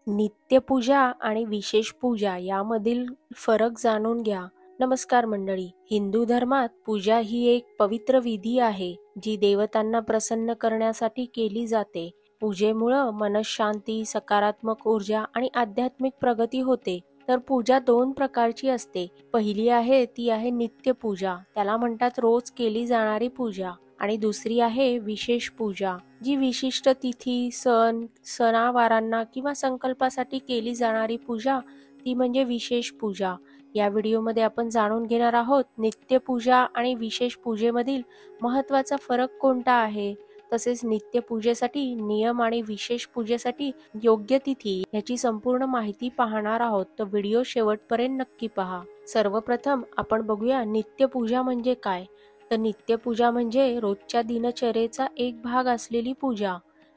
नित्यपूजा आणि विशेष पूजा यामधील फरक जाणून घ्या. नमस्कार मंडळी. हिंदू धर्मात पूजा ही एक पवित्र विधी आहे जी देवतांना प्रसन्न करण्यासाठी केली जाते. पूजेमुळे मनशांती, सकारात्मक ऊर्जा आणि आध्यात्मिक प्रगती होते. तर पूजा दोन प्रकारची असते. पहिली आहे ती आहे नित्यपूजा, त्याला म्हणतात रोज केली जाणारी पूजा. आणि दुसरी आहे विशेष पूजा, जी विशिष्ट तिथी, सण, सणावारांना किंवा संकल्पासाठी केली जाणारी पूजा, ती म्हणजे विशेष पूजा. या व्हिडिओमध्ये आपण जाणून घेणार आहोत नित्यपूजा आणि विशेष पूजेमधील महत्त्वाचा फरक कोणता आहे, तसेच नित्यपूजेसाठी नियम आणि विशेष पूजेसाठी योग्य तिथी याची संपूर्ण माहिती पाहणार आहोत. तर व्हिडिओ शेवटपर्यंत नक्की पहा. सर्वप्रथम आपण बघूया नित्यपूजा म्हणजे काय. तर नित्यपूजा म्हणजे रोजच्या दिनचर्येचा एक भाग असलेली पूजा.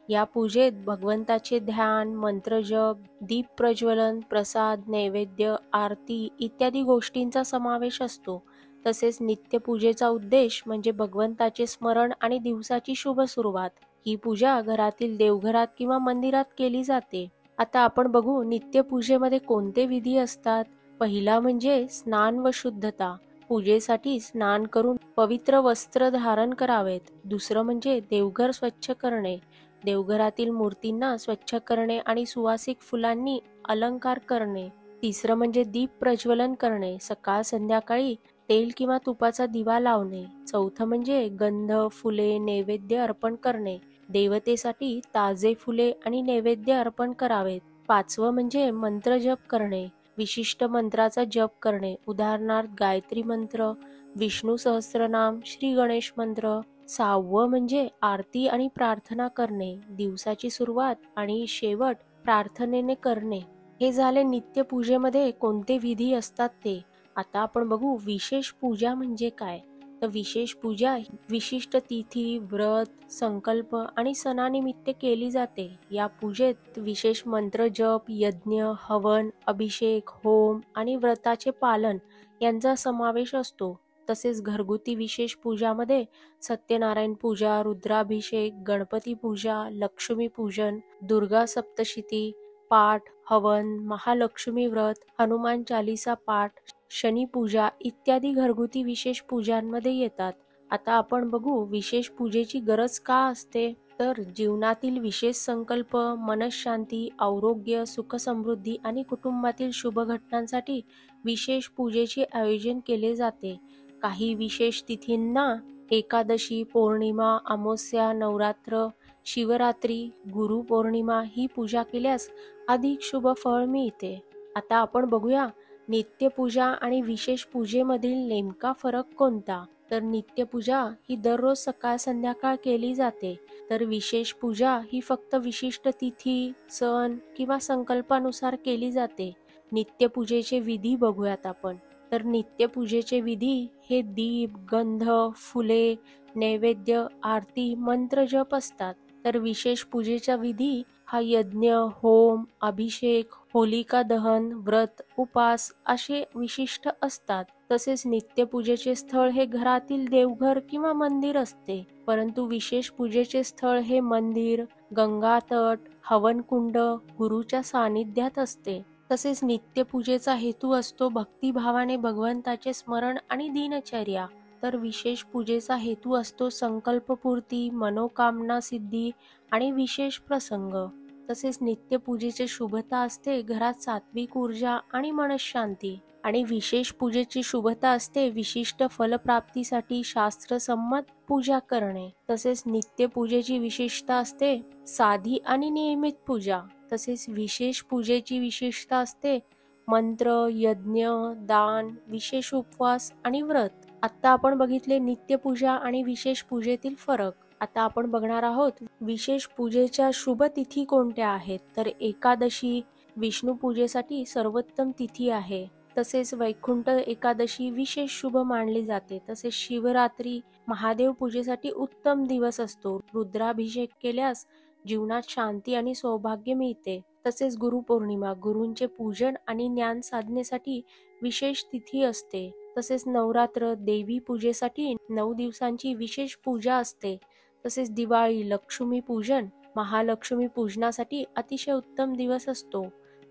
या पूजेत भगवंताचे ध्यान, मंत्रजप, दीप प्रज्वलन, प्रसाद, नैवेद्य, आरती इत्यादी गोष्टींचा समावेश असतो. तसेच नित्यपूजेचा उद्देश म्हणजे भगवंताचे स्मरण आणि दिवसाची शुभ सुरुवात. ही पूजा घरातील देवघरात किंवा मंदिरात केली जाते. आता आपण बघू नित्यपूजेमध्ये कोणते विधी असतात. पहिला म्हणजे स्नान व शुद्धता. पूजेसाठी स्नान करून पवित्र वस्त्र धारण करावेत. दुसरं म्हणजे देवघर स्वच्छ करणे. देवघरातील मूर्तींना स्वच्छ करणे आणि सुवासिक फुलांनी अलंकार करणे. तिसरं म्हणजे दीप प्रज्वलन करणे. सकाळ संध्याकाळी तेल किंवा तुपाचा दिवा लावणे. चौथं म्हणजे गंध, फुले, नैवेद्य अर्पण करणे. देवतेसाठी ताजे फुले आणि नैवेद्य अर्पण करावेत. पाचवं म्हणजे मंत्र जप करणे. विशिष्ट मंत्राचा जप करणे. उदाहरणार्थ गायत्री मंत्र, विष्णू सहस्त्रनाम, श्री गणेश मंत्र. सहावं म्हणजे आरती आणि प्रार्थना करणे. दिवसाची सुरुवात आणि शेवट प्रार्थनेने करणे. हे झाले नित्यपूजेमध्ये कोणते विधी असतात ते. आता आपण बघू विशेष पूजा म्हणजे काय. तर विशेष पूजा विशिष्ट तिथी, व्रत, संकल्प आणि सणानिमित्त केली जाते. या पूजेत विशेष मंत्र जप, यज्ञ, हवन, अभिषेक, होम आणि व्रताचे पालन यांचा समावेश असतो. तसेच घरगुती विशेष पूजामध्ये सत्यनारायण पूजा, रुद्राभिषेक, गणपती पूजा, लक्ष्मी पूजन, दुर्गा सप्तशती पाठ, हवन, महालक्ष्मी व्रत, हनुमान चालीसा पाठ, शनी पूजा इत्यादी घरगुती विशेष पूजांमध्ये येतात. आता आपण बघू विशेष पूजेची गरज का असते. तर जीवनातील विशेष संकल्प, मनशांती, आरोग्य, सुख समृद्धी आणि कुटुंबातील शुभ घटनांसाठी विशेष पूजेचे आयोजन केले जाते. काही विशेष तिथींना एकादशी, पौर्णिमा, अमावस्या, नवरात्र, शिवरात्री, गुरुपौर्णिमा ही पूजा केल्यास अधिक शुभ फळ मिळते. आता आपण बघूया नित्यपूजा आणि विशेष पूजेमधील नेमका फरक कोणता. तर नित्यपूजा ही दररोज सकाळ संध्याकाळ केली जाते. तर विशेष पूजा ही फक्त विशिष्ट तिथी, सण किंवा संकल्पानुसार केली जाते. नित्यपूजेचे विधी बघूयात आपण. तर नित्यपूजेचे विधी हे दीप, गंध, फुले, नैवेद्य, आरती, मंत्र जप असतात. तर विशेष पूजेचा विधी हा यज्ञ, होम, अभिषेक, होलिका दहन, व्रत, उपास असे विशिष्ट असतात. तसेच नित्यपूजेचे स्थळ हे घरातील देवघर किंवा मंदिर असते. परंतु विशेष पूजेचे स्थळ हे मंदिर, गंगातट, हवनकुंड, गुरुच्या सानिध्यात असते. तसेच नित्यपूजेचा हेतू असतो भक्तिभावाने भगवंताचे स्मरण आणि दिनचर्या. तर विशेष पूजेचा हेतू असतो संकल्पपूर्ती, मनोकामना सिद्धी आणि विशेष प्रसंग. तसेच नित्यपूजेची शुभता असते घरात सात्विक ऊर्जा आणि मनशांती. आणि विशेष पूजेची शुभता असते विशिष्ट फलप्राप्तीसाठी शास्त्रसंमत पूजा करणे. तसेच नित्यपूजेची विशेषता असते साधी आणि नियमित पूजा. तसेच विशेष पूजेची विशेषता असते मंत्र, यज्ञ, दान, विशेष उपवास आणि व्रत. आता आपण बघितले नित्यपूजा आणि विशेष पूजेतील फरक. आता आपण बघणार आहोत विशेष पूजेच्या शुभ तिथी कोणत्या आहेत. तर एकादशी विष्णू पूजेसाठी सर्वोत्तम तिथी आहे. तसेच वैकुंठ एकादशी विशेष शुभ मानली जाते. तसेच शिवरात्री महादेव पूजेसाठी उत्तम दिवस असतो. रुद्राभिषेक केल्यास जीवनात शांती आणि सौभाग्य मिळते. तसेच गुरुपौर्णिमा गुरूंचे पूजन आणि ज्ञान साधनेसाठी विशेष तिथी असते. तसेच नवरात्र देवी पूजेसाठी 9 दिवसांची विशेष पूजा असते. तसेच दिवाळी लक्ष्मी पूजन महालक्ष्मी पूजनासाठी अतिशय उत्तम दिवस असतो.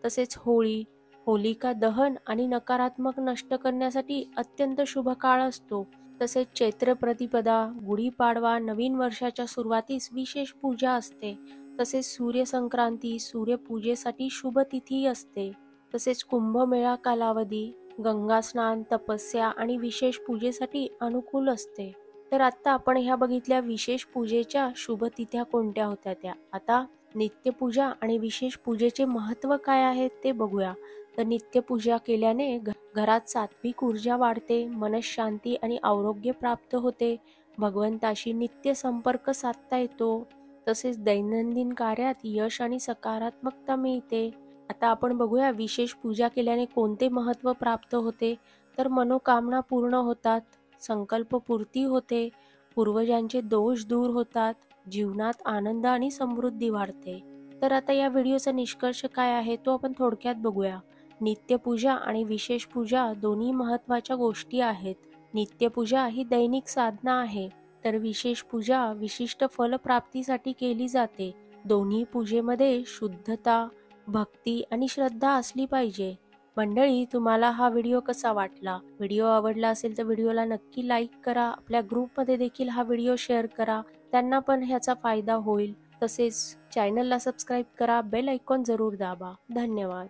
तसेच होळी, होलिका दहन आणि नकारात्मक नष्ट करण्यासाठी अत्यंत शुभ काळ असतो. तसेच चैत्र प्रतिपदा, गुढीपाडवा, नवीन वर्षाच्या सुरुवातीस विशेष पूजा असते. तसेच सूर्यसंक्रांती, सूर्यपूजेसाठी शुभ तिथी असते. तसेच कुंभमेळा कालावधी, गंगा स्नान, तपस्या आणि विशेष पूजेसाठी अनुकूल असते. तर आता आपण ह्या बघितल्या विशेष पूजेच्या शुभ तिथ्या कोणत्या होत्या त्या. आता नित्यपूजा आणि विशेष पूजेचे महत्त्व काय आहे ते बघूया. तर नित्यपूजा केल्याने घरात सात्विक ऊर्जा वाढते, मनशांती आणि आरोग्य प्राप्त होते, भगवंताशी नित्य संपर्क साधता येतो. तसेच दैनंदिन कार्यात यश आणि सकारात्मकता मिळते. आता आपण बघूया विशेष पूजा केल्याने कोणते महत्त्व प्राप्त होते. तर मनोकामना पूर्ण होतात, संकल्पपूर्ती होते, पूर्वजांचे दोष दूर होतात, जीवनात आनंद आणि समृद्धी वाढते. तर आता या व्हिडिओचा निष्कर्ष काय आहे तो आपण थोडक्यात बघूया. नित्यपूजा आणि विशेष पूजा दोन्ही महत्त्वाच्या गोष्टी आहेत. नित्यपूजा ही दैनिक साधना आहे, तर विशेष पूजा विशिष्ट फलप्राप्तीसाठी केली जाते. दोन्ही पूजेमध्ये शुद्धता, भक्ती आणि श्रद्धा असली पाहिजे. मंडळी, तुम्हाला हा व्हिडिओ कसा वाटला? व्हिडिओ आवडला असेल तर व्हिडिओला नक्की लाईक करा. आपल्या ग्रुपमध्ये देखील हा व्हिडिओ शेअर करा, त्यांना पण ह्याचा फायदा होईल. तसेच चॅनलला सबस्क्राईब करा, बेल आयकॉन जरूर दाबा. धन्यवाद.